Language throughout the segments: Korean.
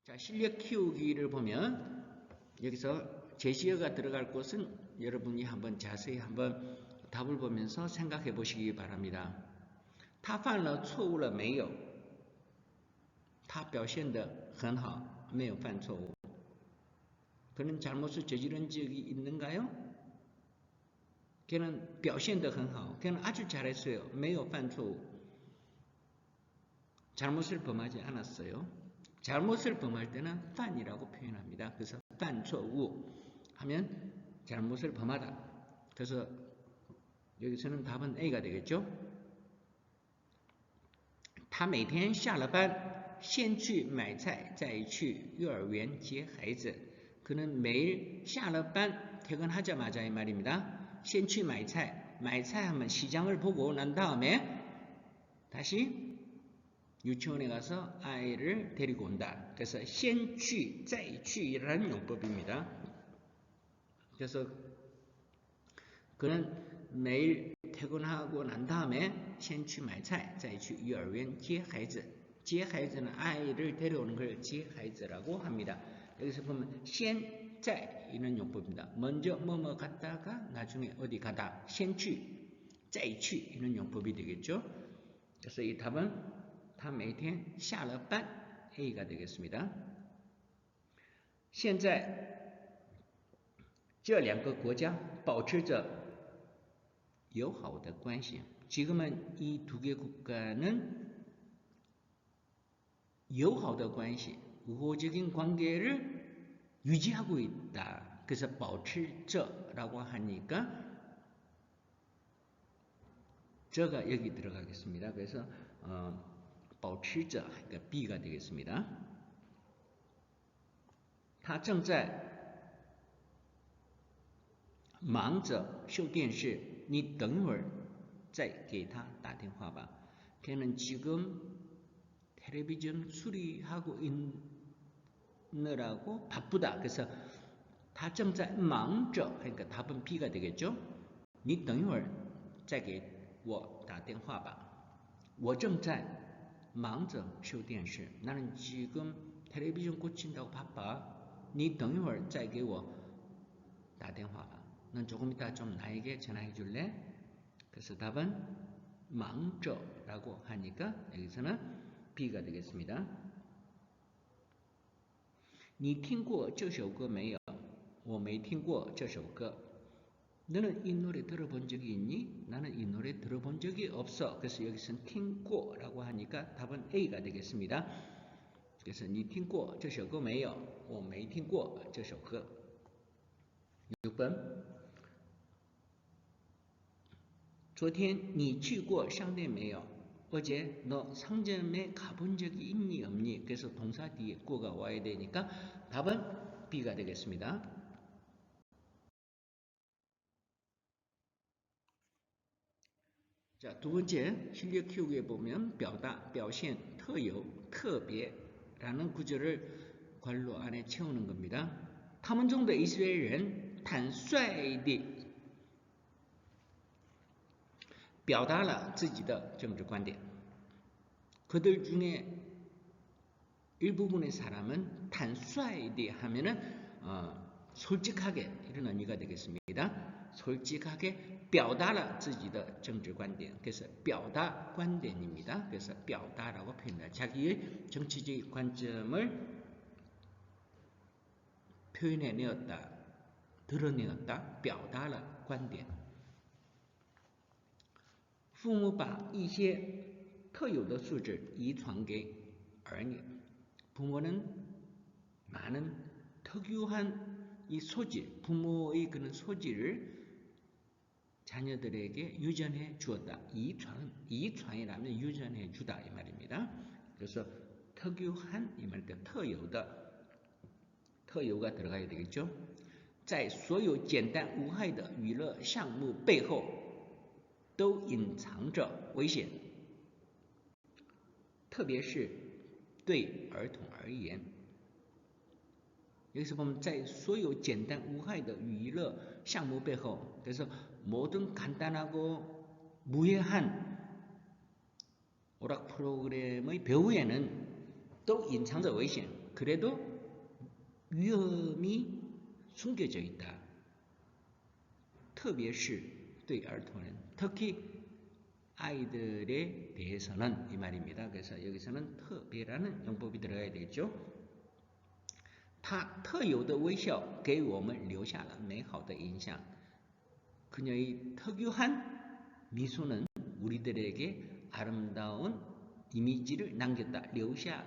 자, 실력 키우기를 보면 여기서 제시어가 들어갈 곳은 여러분이 한번 자세히 한번 답을 보면서 생각해 보시기 바랍니다. 他犯了错误了没有？他表现得很好，没有犯错误。 그는 잘못을 저지른 적이 있는가요? 걔는 表现得很好， 걔는 아주 잘했어요. 没有犯错误. 잘못을 범하지 않았어요. 잘못을 범할 때는 犯이라고 표현합니다. 그래서 犯错误 하면 잘못을 범하다. 그래서 여기서는 답은 A가 되겠죠. 他每天下了班先去买菜再去幼儿园接孩子 그는 매일 下了班 퇴근하자마자 이 말입니다. 先去买菜 하면 시장을 보고 난 다음에 다시 유치원에 가서 아이를 데리고 온다. 그래서 先去再去라는 용법입니다. 그래서 그는 매일 퇴근하고 난 다음에 先去买菜再去幼儿园接孩子 接孩子는 아이를 데려오는 걸 接孩子라고 합니다. 여기서 보면 先在 이런 용법입니다. 먼저 뭐뭐 갔다가 나중에 어디 가다 先去再去 이런 용법이 되겠죠. 그래서 이 답은 他每天下了班 A가 되겠습니다. 现在这两个国家保持着友好的关系. 지금은 이 두 개 국가는 友好的关系, 우호적인 관계를 유지하고 있다. 그래서 保持着라고 하니까 저가 여기 들어가겠습니다. 그래서 保持着 그러니까 B가 되겠습니다. 他正在忙着修电视你等一会儿再给他打电话吧. 걔는 지금 텔레비전 수리하고 있느라고 바쁘다. 그래서 他正在忙着 그러니까 답은 B가 되겠죠. 你等一会儿再给我打电话吧. 我正在忙着修电视 나는 지금 텔레비전 고친다고 바빠. 你等一会儿再给我打电话吧. 넌 조금 이따 좀 나에게 전화해 줄래? 그래서 답은 忙着라고 하니까 여기서는 B가 되겠습니다. 你听过这首歌没有? 我没听过这首歌. 너는 이 노래 들어본 적이 있니? 나는 이 노래 들어본 적이 없어. 그래서 여기서는 听过라고 하니까 답은 A가 되겠습니다. 그래서 你听过这首歌没有? 我没听过这首歌. 6번. 昨天你去过商店没有? 어제 너 상점에 가본 적이 있니 없니? 그래서 동사 뒤에 고가 와야 되니까 답은 B가 되겠습니다. 자, 두 번째 실력 키우기에 보면 表达, 表现, 特有, 特别라는 구절을 괄호 안에 채우는 겁니다. 他们中的以色列人坦率地表达了自己的政治观点. 그들 중에 일부분의 사람은 坦率地 하면은 솔직하게 이런 의미가 되겠습니다. 솔직하게 表达了自己的政治观点. 그래서 表达 관点입니다. 그래서 表达라고 표현합니다. 자기의 정치적 관점을 표현해내었다, 드러내었다, 表达了观点. 父母把一些特有的素质遗传给儿女. 부모는 많은 특유한 이 소질, 부모의 그런 소질을 자녀들에게 유전해 주었다. 이传이라면 유전해 주다 이 말입니다. 그래서 특유한 이 말이니까 特有가 들어가야 되겠죠. 在所有简单无害的娱乐项目背后都隐藏着危险，特别是对儿童而言. 여기서 보면 在所有简单无害的娱乐项目背后, 그래서 모든 간단하고 무해한 오락 프로그램의 배후에는 또隐藏着危险, 그래도 위험이 숨겨져 있다. 特别是对儿童人, 특히 아이들에 대해서는 이 말입니다. 그래서 여기서는 特别라는 용법이 들어가야 되겠죠. 他特有的微笑给我们留下了美好的印象. 그녀의 특유한 미소는 우리들에게 아름다운 이미지를 남겼다. 留下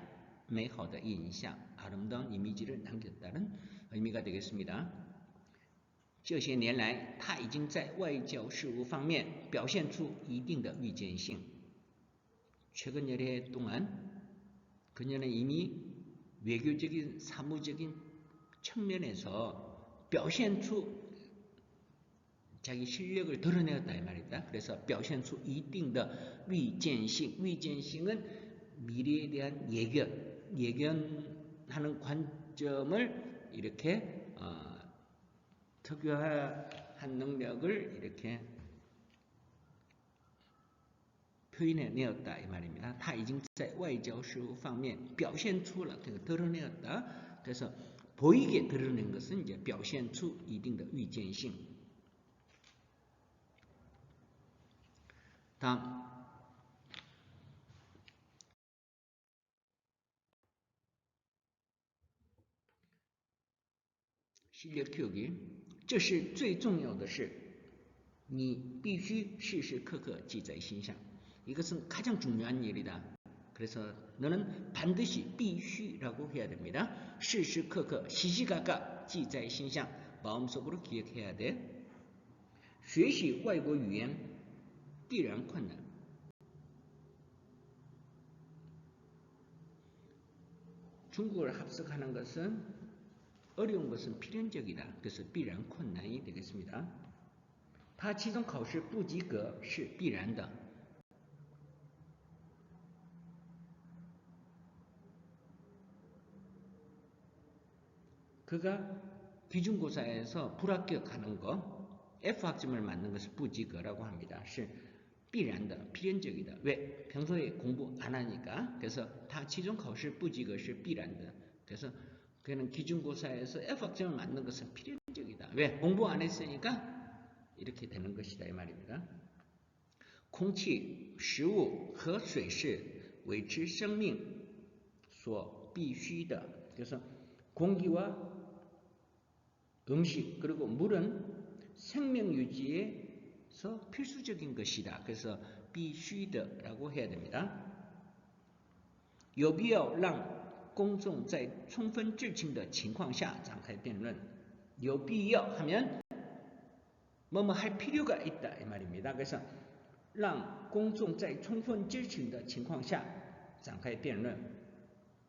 美好的印象, 아름다운 이미지를 남겼다는 의미가 되겠습니다. 这些年来他已经在外交事务方面表现出一定的预见性. 최근 몇 해 동안 그녀는 이미 외교적인 사무적인 측면에서 表现出 자기 실력을 드러내었다 이 말입니다. 그래서 表现出一定的预见性, 위견성은 미래에 대한 예견하는 관점을 이렇게 특유한 능력을 이렇게 표현해내었다 이 말입니다. 他已经在外交事务方面表现出了 드러내었다. 그래서 보이게 드러낸 것은 이제 表现出一定的预见性. 다음 실력 키우기. 这是最重要的事，你必须时时刻刻记在心上. 이것은 가장 중요한 일이다. 그래서 너는 반드시 必须라고 해야 됩니다. 时时刻刻 시시각각 记在心上 마음속으로 기억해야 돼. 学习外国语言必然困难. 중국어를 합숙하는 것은 어려운 것은 필연적이다. 그래서 必然困难이 되겠습니다. 他期中考试不及格是必然的. 그가 기준고사에서 불합격하는 거, F학점을 맞는 것을 不及格라고 합니다. 是必然的, 필연적이다. 왜? 평소에 공부 안 하니까. 그래서 他期中考试不及格是必然的. 그래서 그는 기준고사에서 F학점을 맞는 것은 필연적이다. 왜? 공부 안 했으니까 이렇게 되는 것이다 이 말입니다. 空气、食物和水是维持生命所必须的. 그래서 공기와 음식 그리고 물은 생명 유지에서 필수적인 것이다. 그래서 必须的라고 해야 됩니다. 有必要让公众在充分知情的情况下展开辩论. 有必要하면 뭐뭐 할 필요가 있다 이 말입니다. 그래서 让公众在充分知情的情况下展开辩论.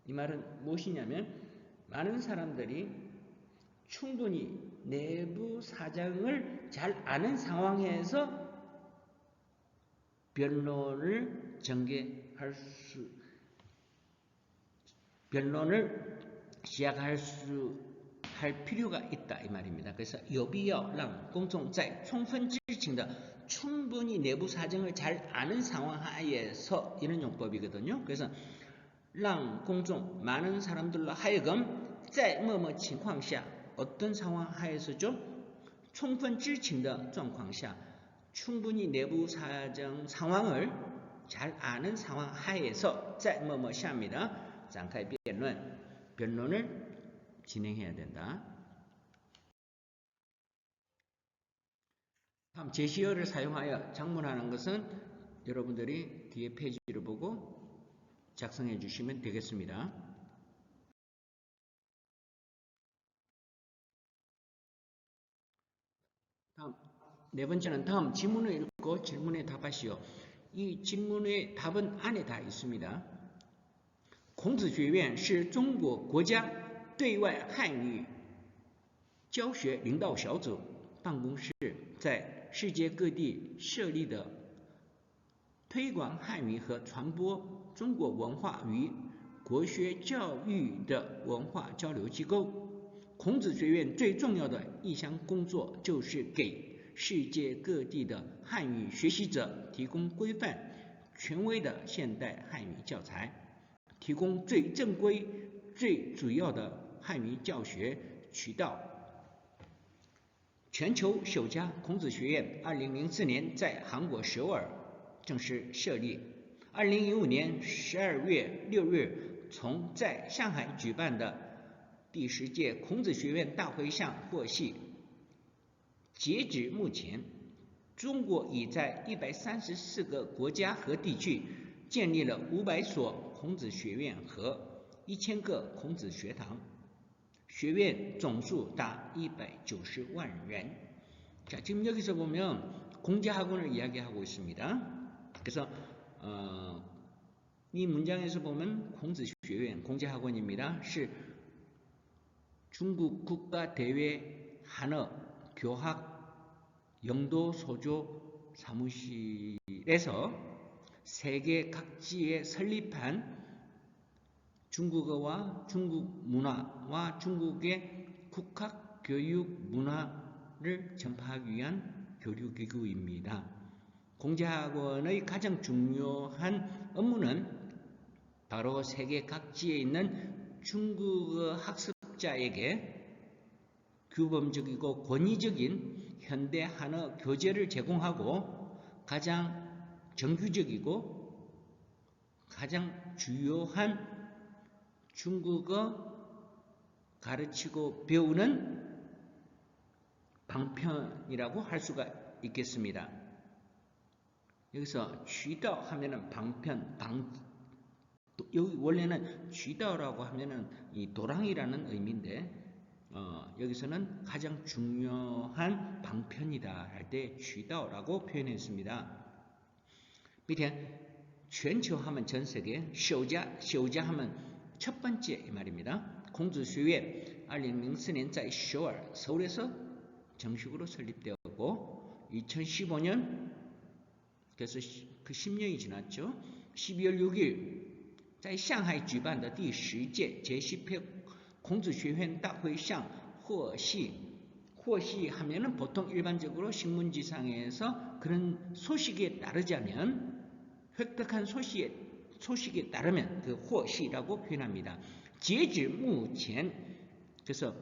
이 말은 무엇이냐면 많은 사람들이 충분히 내부 사정을 잘 아는 상황에서 변론을 시작할 필요가 있다 이 말입니다. 그래서 有必要让公众在充分知情的 충분히 내부 사정을 잘 아는 상황 하에서 이런 용법이거든요. 그래서 让公众 많은 사람들로 하여금 在某某情况下 어떤 상황 하에서죠? 充分知情的状况下 충분히 내부 사정 상황을 잘 아는 상황 하에서 在某某下面的 展开辩论 변론을 진행해야 된다. 다음 제시어를 사용하여 작문하는 것은 여러분들이 뒤에 페이지를 보고 작성해 주시면 되겠습니다. 다음 네 번째는 다음 지문을 읽고 질문에 답하시오. 이 질문의 답은 안에 다 있습니다. 孔子学院是中国国家对外汉语教学领导小组办公室在世界各地设立的推广汉语和传播中国文化与国学教育的文化交流机构。孔子学院最重要的一项工作就是给世界各地的汉语学习者提供规范、权威的现代汉语教材，提供最正规、最主要的汉语教学渠道。全球首家孔子学院2004年在韩国首尔正式设立。2015年12月6日，从在上海举办的第10届孔子学院大会上获悉，截止目前，中国已在134个国家和地区建立了500所孔子学院和1000个孔子学堂，学院总数达190万人。자, 지금 여기서 보면 공자학원을 이야기하고 있습니다. 그래서 이 문장에서 보면 공子学院, 공자학원입니다. 是 중국 국가대외 한어 교학 영도 소조 사무실에서 세계 각지에 설립한 중국어와 중국 문화와 중국의 국학 교육 문화를 전파하기 위한 교류기구입니다. 공자학원의 가장 중요한 업무는 바로 세계 각지에 있는 중국어 학습자에게 규범적이고 권위적인 현대 한어 교재를 제공하고 가장 정규적이고 가장 주요한 중국어 가르치고 배우는 방편이라고 할 수가 있겠습니다. 여기서 쥐다 하면은 방편, 여기 원래는 쥐다라고 하면은 이 도랑이라는 의미인데, 여기서는 가장 중요한 방편이다 할 때 쥐다라고 표현했습니다. 밑에 全球 하면 전 세계, 首家하면 첫 번째 이 말입니다.孔子学院 2004年在首尔 서울에서 정식으로 설립되었고 2015년 그래서 그 10년이 지났죠. 12월 6일 在上海举办的第10届 제10회 孔子学院大会上获悉 하면은 보통 일반적으로 신문지상에서 그런 소식에 따르자면 획득한 소식에 따르면 그获悉라고 표현합니다. 截止目前 그래서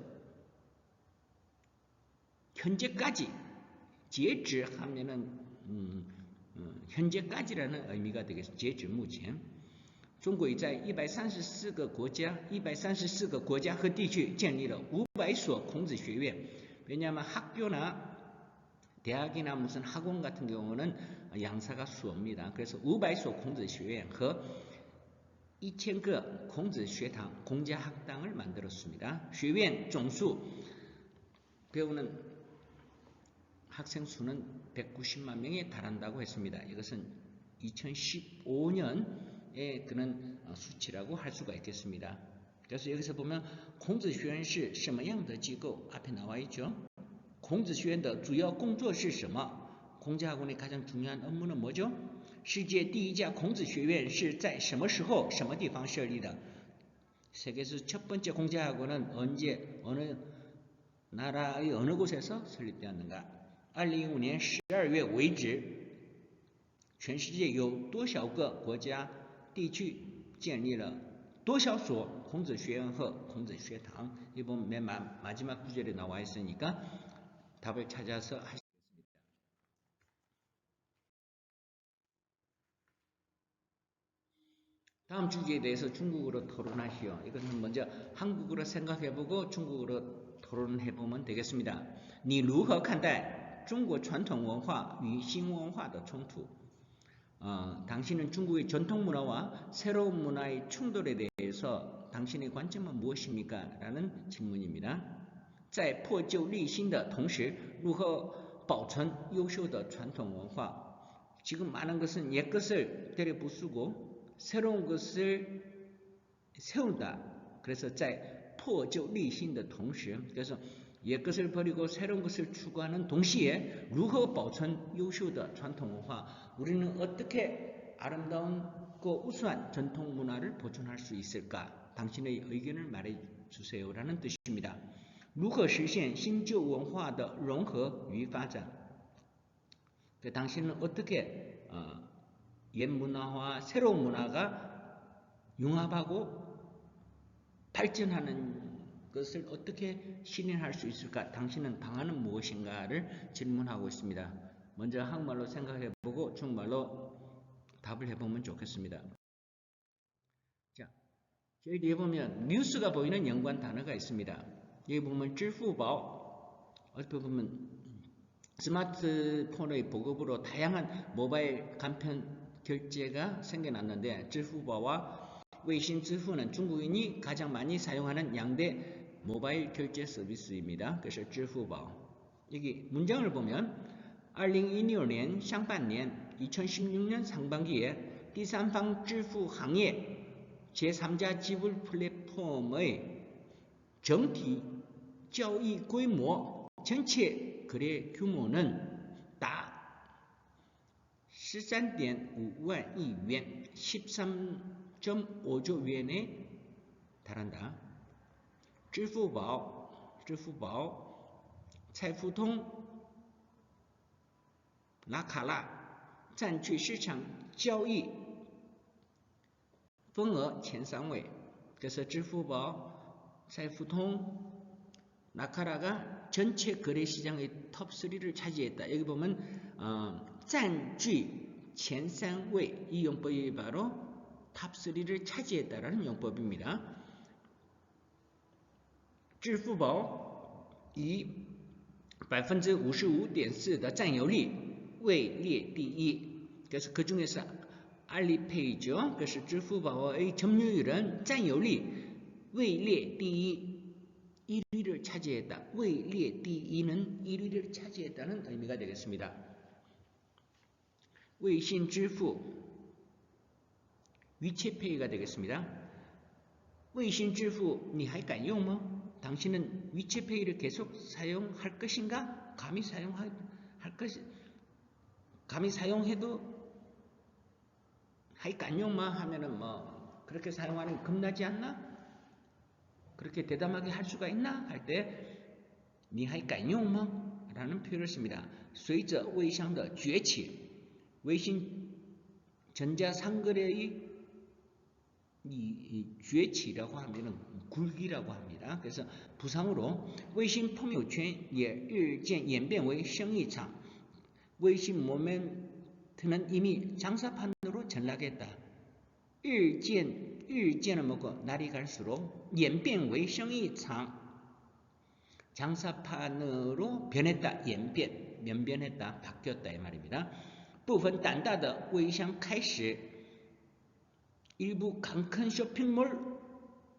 현재까지 截止 하면은 현재까지라는 의미가 되겠습니다. 截止目前中国已在134个国家和地区建立了500所孔子学院. 왜냐하면 학교나 대학이나 무슨 학원 같은 경우는 양사가 수업입니다. 그래서 500所 孔子学院和 2000个 孔子学堂, 공자학당을 만들었습니다. 学院 总数배우는 학생 수는 190만 명에 달한다고 했습니다. 이것은 2015년의 그런 수치라고 할 수가 있겠습니다. 그래서 여기서 보면 孔子学院是什么样的机构 앞에 나와 있죠. 孔子学院的主要工作是什么? 공자학원의 가장 중요한 업무는 뭐죠? 世界第一家孔子学院是在什么时候什么地方设立的? 세계에서 첫 번째 공자학원은 언제 어느 나라의 어느 곳에서 설립되었는가? 2015年12月为止全世界有多少个国家地区建立了多少所孔子学院和孔子学堂? 이번 맨 마지막 구절에 나와 있으니까 답을 찾아서 하시겠습니다. 다음 주제에 대해서 중국어로 토론하시오. 이것은 먼저 한국어로 생각해보고 중국어로 토론해보면 되겠습니다. 你如何看待中国传统文化与新文化的冲突? 당신은 중국의 전통 문화와 새로운 문화의 충돌에 대해서 당신의 관점은 무엇입니까? 라는 질문입니다. 在破旧立新的同时如何保存优秀的传统文化? 지금 많은 것은 옛 것을 되려부수고 새로운 것을 세운다. 그래서 在破旧立新的同时 그래서 옛 것을 버리고 새로운 것을 추구하는 동시에 如何保存优秀的传统文化? 우리는 어떻게 아름다운고 우수한 전통 문화를 보존할 수 있을까? 당신의 의견을 말해주세요라는 뜻입니다. 如何实现新旧文化的融合与发展? 당신은 어떻게 옛 문화와 새로운 문화가 융합하고 발전하는 것을 어떻게 실현할 수 있을까? 당신은 방안은 무엇인가를 질문하고 있습니다. 먼저 한국말로 생각해보고 중국말로 답을 해보면 좋겠습니다. 자, 여기 뒤에 보면 뉴스가 보이는 연관 단어가 있습니다. 여기 보면 支付宝 어떻게 보면 스마트폰의 보급으로 다양한 모바일 간편 결제가 생겨났는데 支付宝와 웨이신支付는 중국인이 가장 많이 사용하는 양대 모바일 결제 서비스입니다. 그래서 支付宝 여기 문장을 보면 2016년 상반년 2016년 상반기에第三方支付行业 제3자 지불 플랫폼의整体交易规模 전체 거래 규모는 딱 13.5만亿元 13.5조 위엔에 달한다. 支付宝财付通拿卡拉占据市场交易份额前3位. 그래서 支付宝, 财付通, 나카라가 전체 거래 시장의 톱3를 차지했다. 여기 보면 占据前3位 이 용법이 바로 탑3를 차지했다라는 용법입니다. 支付宝以 55.4% 的占有率位列第一. 그래서 그 중에서 알리페이죠. 그래서 支付宝의 점유율은占有率位列第一. 1위를 차지했다. 位列第一는 1위를 차지했다는 의미가 되겠습니다. 微信支付 위챗페이가 되겠습니다. 微信支付你还敢用吗? 당신은 위챗페이를 계속 사용할 것인가? 감히 사용해도 还敢用吗? 하면은 뭐 그렇게 사용하는 게 겁나지 않나? 그렇게 대담하게 할 수가 있나? 할 때 你还敢用吗? 라는 표현을 씁니다. 随着微商的崛起 微信전자상거래의 이崛起라고 하면은 굴기라고 합니다. 그래서 부상으로 微信朋友圈也日渐演变为生意场. 微信모멘트는 이미 장사판으로 전락했다. 日渐은 뭐고 날이 갈수록 演变为生意场 장사판으로 변했다. 演变 면변했다. 바뀌었다 이 말입니다. 部分胆大的微商开始 일부 강큰 쇼핑몰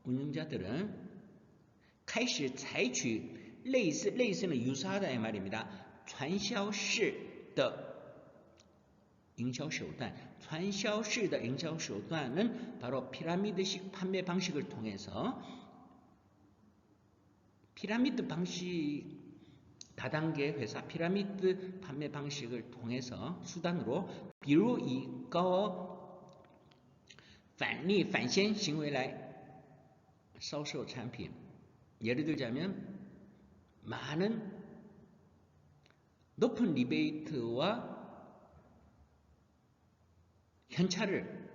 운영자들은 开始采取类似는 유사하다 이 말입니다. 传销式的营销手段 传销式的营销手段은 바로 피라미드식 판매 방식을 통해서 피라미드 방식 다단계 회사 피라미드 판매 방식을 통해서 수단으로 比如以高返利返现行为来销售产品. 예를 들자면 많은 높은 리베이트와 현찰을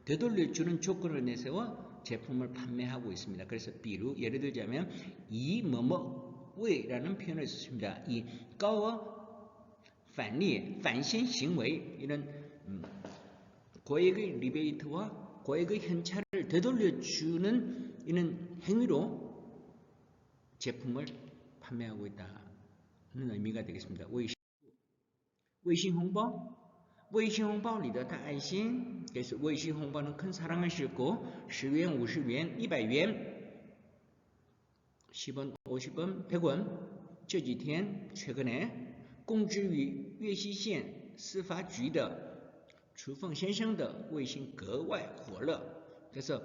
되돌려주는 조건을 내세워 제품을 판매하고 있습니다. 그래서 比如 예를 들자면 이 뭐뭐웨이라는 표현을 썼습니다. 이高返利返现行为 이런 고액의 리베이트와 고액의 현찰을 되돌려주는 이런 행위로 제품을 판매하고 있다는 의미가 되겠습니다. 微信红包微信红包里的大爱心 그래서 微信红包는 큰 사랑을 싣고 10元, 50元, 100元 10원, 50원, 100원 这几天 최근에 公知于粤西县司法局的楚凤先生的微信格外火热. 그래서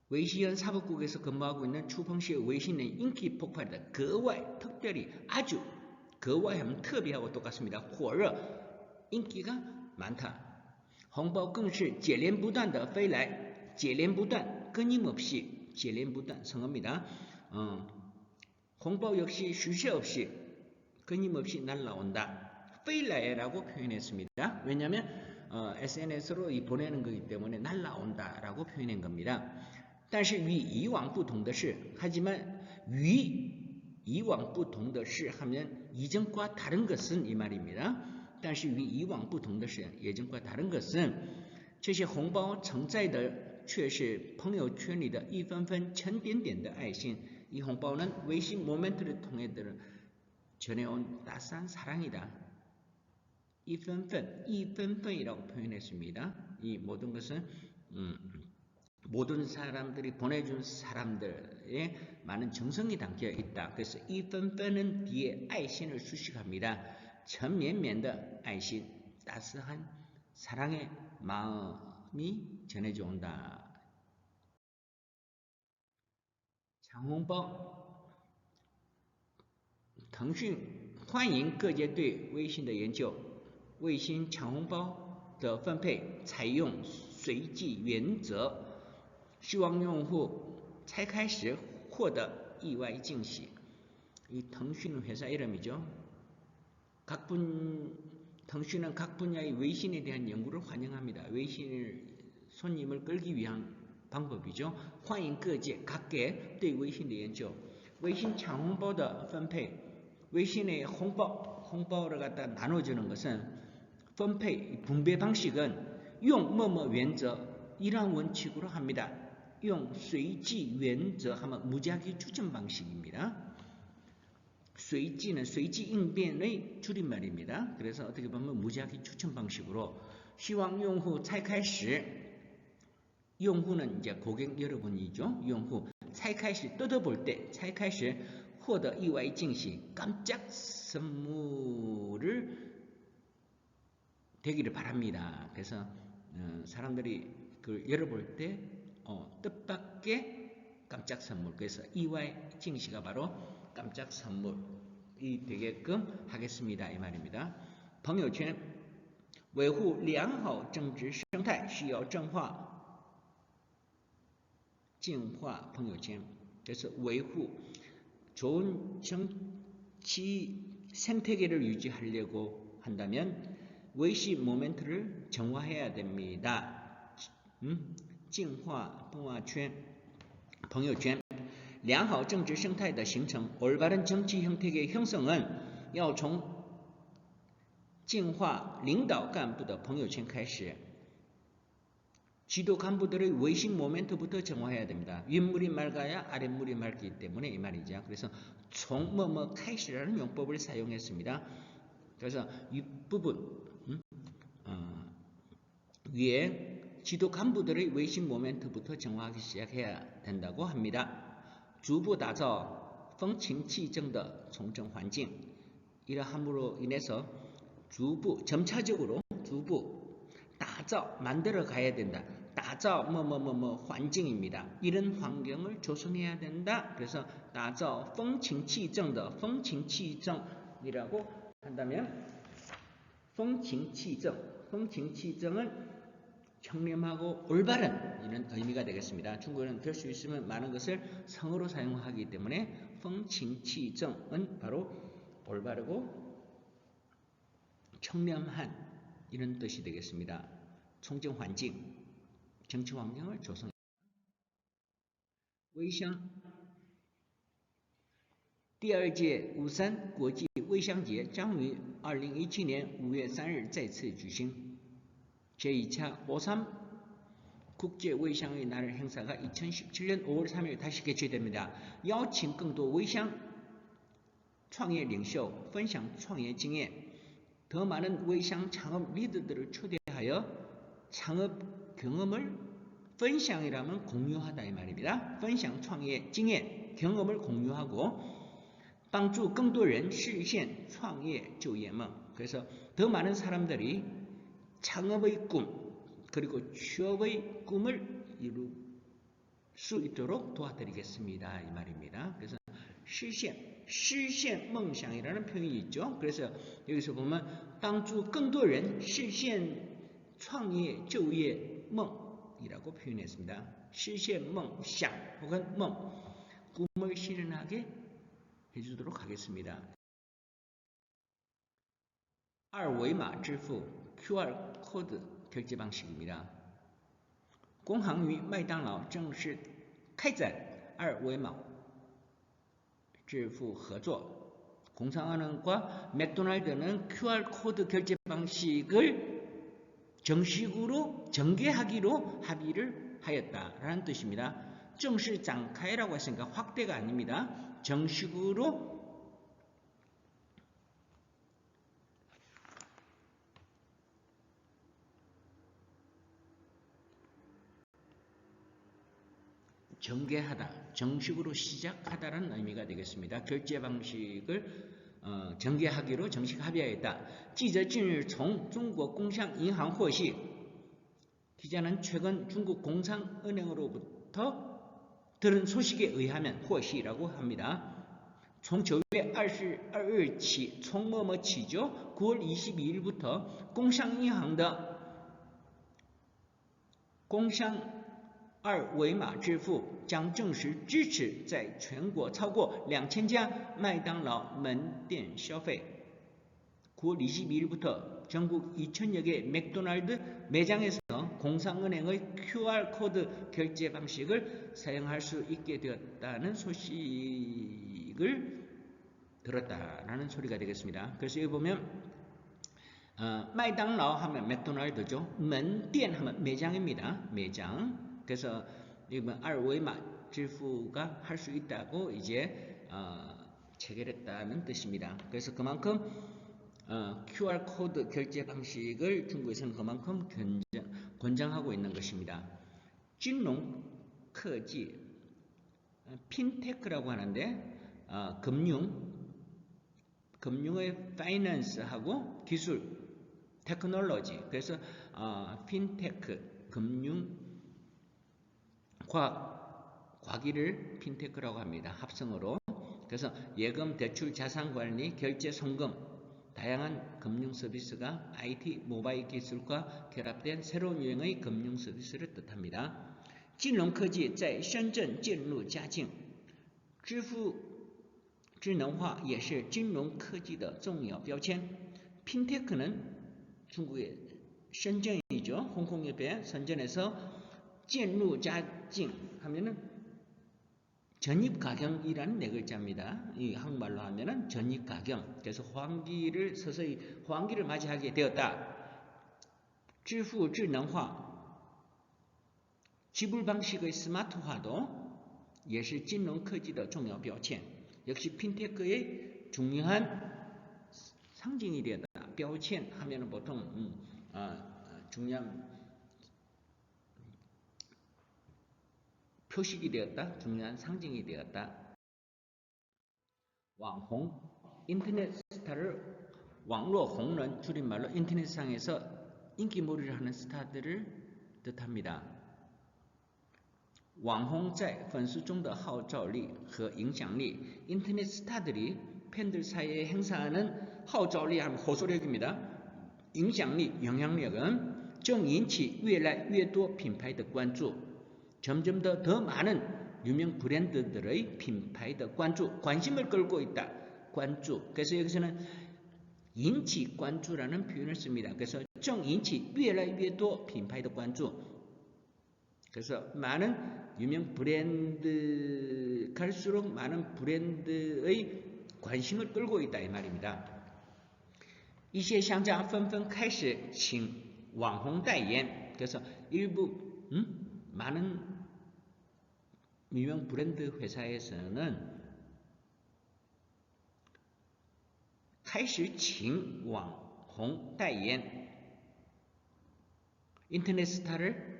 웨이시현 사법국에서 근무하고 있는 추펑시의 웨이신은 인기 폭발이다. 格外 특별히 아주 格外 하면 特别하고 똑같습니다. 火热 인기가 많다. 红包更是接连不断的飞来接连不断 끊임없이 接连不断 성어입니다. 홍보 역시 쉴 새 없이 끊임없이 날라온다. 飞来라고 표현했습니다. 왜냐하면 SNS로 보내는 거기 때문에 날라온다라고 표현한 겁니다. 但是与以往不同的是 하지만与以往不同的是 하면 이전과 다른 것은 이 말입니다. 但是与以往不同的是 예전과 다른 것은 这些红包承载的却是朋友圈里的一分分沉甸甸的爱心. 이 홍보는 외신 모멘트를 통해 전해온 따스한 사랑이다. 이分分이라고 표현했습니다. 이 모든 것은 모든 사람들이 보내준 사람들의 많은 정성이 담겨 있다. 그래서 이分分은 뒤에爱心을 수식합니다. 沉绵绵的爱心, 따스한 사랑의 마음이 전해져 온다. 장홍보, 腾讯欢迎各界对微信的研究，微信抢红包的分配采用随机原则，希望用户拆开时获得意外惊喜. 이腾讯은 회사 이름이죠.腾讯은 각 분야의 외신에 대한 연구를 환영합니다. 외신을 손님을 끌기 위한 방법이죠. 欢迎各界 각계 对微信的研究，微信抢红包的分配. 외신의 홍보를 갖다 나눠주는 것은 分配 분배 방식은 用뭐뭐原则 이러한 원칙으로 합니다. 用随机原则 하면 무작위 추천 방식입니다. 随机는随机应变의 줄임말입니다. 그래서 어떻게 보면 무작위 추천 방식으로 希望用户拆开时 用户는 이제 고객 여러분이죠. 用户拆开时 뜯어볼 때 拆开时获得意外惊喜 깜짝 선물을 되기를 바랍니다. 그래서 사람들이 그걸 열어볼 때 뜻밖의 깜짝 선물, 그래서 이와의 징시가 바로 깜짝 선물이 되게끔 하겠습니다. 이 말입니다. 朋友圈维护良好政治生态需要净化朋友圈. 그래서 维护 좋은 정치 생태계를 유지하려고 한다면 외신 모멘트를 정화해야 됩니다. 净化朋友圈 良好政治生态的形成 올바른 정치 형태의 형성은 要从净化领导干部的朋友圈开始. 지도 간부들의 외신 모멘트부터 정화해야 됩니다. 윗물이 맑아야 아랫물이 맑기 때문에 이 말이죠. 그래서 총开始라는 용법을 사용했습니다. 그래서 이 부분 위에 지도 간부들의 외신 모멘트부터 정화하기 시작해야 된다고 합니다. 逐步打造风情气正的从政环境. 이러함으로 인해서 점차적으로 逐步 打造 만들어 가야 된다. 打造 환경입니다. 이런 환경을 조성해야 된다. 그래서 打造风情气正的 风情气正이라고 한다면 风情气正 风情气正은 청렴하고 올바른 이런 의미가 되겠습니다. 중국어는 될 수 있으면 많은 것을 성어로 사용하기 때문에 风情气正은 바로 올바르고 청렴한 이런 뜻이 되겠습니다. 총정 환경, 정치 환경을 조성. 微商第二届釜山国际微商节将于2017年5月3日再次举行. 제2차 오삼 국제 외상의 날 행사가 2017년 5월 3일 다시 개최됩니다. 邀请更多微商创业领袖分享创业经验. 더 많은 외상 창업 리더들을 초대하여 창업 경험을 分享이라면 공유하다 이 말입니다. 分享创业经验 경험을 공유하고 帮助更多人实现创业就业梦. 그래서 더 많은 사람들이 창업의 꿈 그리고 취업의 꿈을 이룰 수 있도록 도와드리겠습니다. 이 말입니다. 그래서 实现梦想이라는 표현이 있죠. 그래서 여기서 보면 帮助更多人实现创业就业梦이라고 표현했습니다. 实现梦想 혹은梦, 꿈을 실현하게 해주도록 하겠습니다. 二维码支付 QR 코드 결제 방식입니다. 工行与麦当劳正式开展二维码支付合作. 공상은행과 맥도날드는 QR코드 결제 방식을 정식으로 전개하기로 합의를 하였다라는 뜻입니다. 正式展开라고 했으니까 확대가 아닙니다. 정식으로 전개하다, 정식으로 시작하다라는 의미가 되겠습니다. 결제 방식을 전개하기로 정식 합의하였다. 记者近日从中国工商银行获悉, 기자는 최근 중국 공상은행으로부터 들은 소식에 의하면 获悉라고 합니다. 从9月22日起，从某某起就 9월 22일부터 工商银行的工商二维码支付将正式支持在全国超过2000家麦当劳门店消费. 9월 22일부터 전국 2000여 개 맥도날드 매장에서 공상은행의 QR코드 결제 방식을 사용할 수 있게 되었다는 소식을 들었다라는 소리가 되겠습니다. 그래서 여기 보면 麦当劳 하면 맥도날드죠. 门店 하면 매장입니다. 매장. 그래서 이번二维码支付가 할 수 있다고 이제 체결했다는 뜻입니다. 그래서 그만큼 QR코드 결제 방식을 중국에서는 그만큼 권장하고 있는 것입니다. 金融科技 핀테크라고 하는데 금융의 파이낸스하고 기술 테크놀로지, 그래서 핀테크 금융 과기를 핀테크라고 합니다. 합성어로. 그래서 예금, 대출, 자산관리, 결제, 송금, 다양한 금융 서비스가 IT, 모바일 기술과 결합된 새로운 유형의 금융 서비스를 뜻합니다. 金融科技在深圳渐入佳境，支付智能化也是金融科技的重要标签. 핀테크는 중국의深圳이죠. 홍콩 옆에 선전에서 渐入佳境 하면은 전입가경이라는 네 글자입니다. 이 한국말로 하면은 전입가경. 그래서 서서히 호황기를 맞이하게 되었다. 支付智能化 지불 방식의 스마트화도 也是金融科技的重要标签. 역시 핀테크의 중요한 상징이 되었다. 标签 하면은 보통 중요한 표식이 되었다. 중요한 상징이 되었다. 网红 인터넷 스타를 网络红人 줄임말로 인터넷상에서 인기몰이를 하는 스타들을 뜻합니다. 网红在粉丝中的号召力和影响力. 인터넷 스타들이 팬들 사이에 행사하는 号召力하면 호소력입니다. 影响力 영향력은 正引起越来越多品牌的关注. 점점 더 많은 유명 브랜드들의品牌的 관심을 끌고 있다. 관注. 그래서 여기서는 인치 관注라는 표현을 씁니다. 그래서 正引起越来越多品牌的关注. 그래서 많은 유명 브랜드 갈수록 많은 브랜드의 관심을 끌고 있다 이 말입니다. 一些商家纷纷开始请网红代言. 그래서 일부 많은 유명 브랜드 회사에서는 开始请网红代言. 인터넷 스타를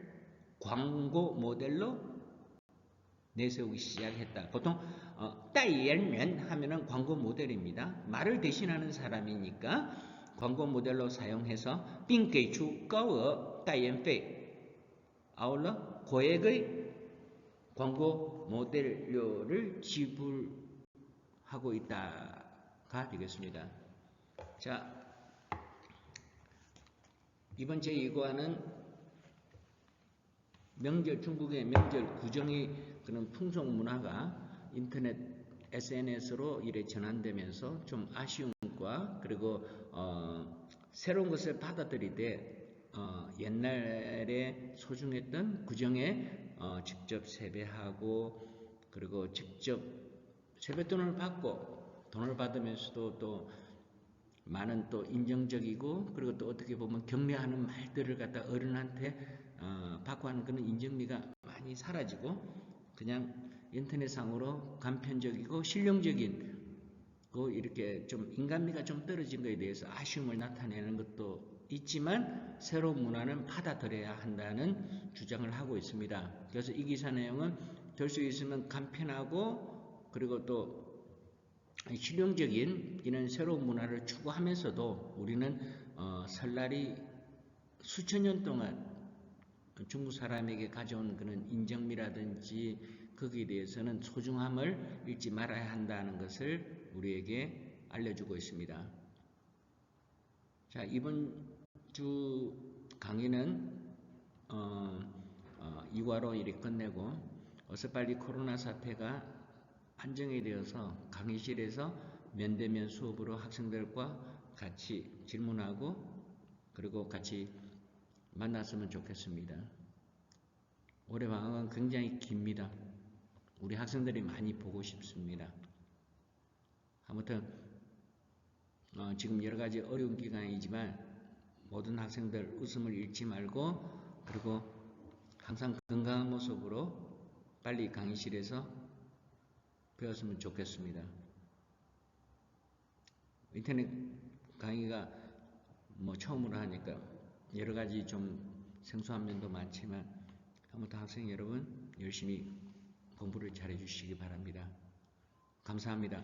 광고 모델로 내세우기 시작했다. 보통 代言人 하면은 광고 모델입니다. 말을 대신하는 사람이니까 광고 모델로 사용해서 并给出高额代言费. 아울러 고액의 광고 모델료를 지불하고 있다가 되겠습니다. 자, 이번 제2과는 명절, 중국의 명절 구정의 그런 풍속 문화가 인터넷 SNS로 이래 전환되면서 좀 아쉬움과 그리고 새로운 것을 받아들이되 옛날에 소중했던 구정에 직접 세배하고 그리고 직접 세뱃돈을 받고 돈을 받으면서도 또 많은 또 인정적이고 그리고 또 어떻게 보면 격려하는 말들을 갖다 어른한테 받고 하는 그런 인정미가 많이 사라지고 그냥 인터넷상으로 간편적이고 실용적인 이렇게 좀 인간미가 좀 떨어진 것에 대해서 아쉬움을 나타내는 것도 있지만 새로운 문화는 받아들여야 한다는 주장을 하고 있습니다. 그래서 이 기사 내용은 될 수 있으면 간편하고 그리고 또 실용적인 이런 새로운 문화를 추구하면서도 우리는 설날이 수천 년 동안 중국 사람에게 가져온 그런 인정미라든지 거기에 대해서는 소중함을 잊지 말아야 한다는 것을 우리에게 알려주고 있습니다. 자, 이번 주 강의는 2화로 이렇게 끝내고 어서 빨리 코로나 사태가 안정이 되어서 강의실에서 면대면 수업으로 학생들과 같이 질문하고 그리고 같이 만났으면 좋겠습니다. 올해 방학은 굉장히 깁니다. 우리 학생들이 많이 보고 싶습니다. 아무튼 지금 여러 가지 어려운 기간이지만 모든 학생들 웃음을 잃지 말고 그리고 항상 건강한 모습으로 빨리 강의실에서 배웠으면 좋겠습니다. 인터넷 강의가 처음으로 하니까 여러 가지 좀 생소한 면도 많지만 아무튼 학생 여러분 열심히 공부를 잘해 주시기 바랍니다. 감사합니다.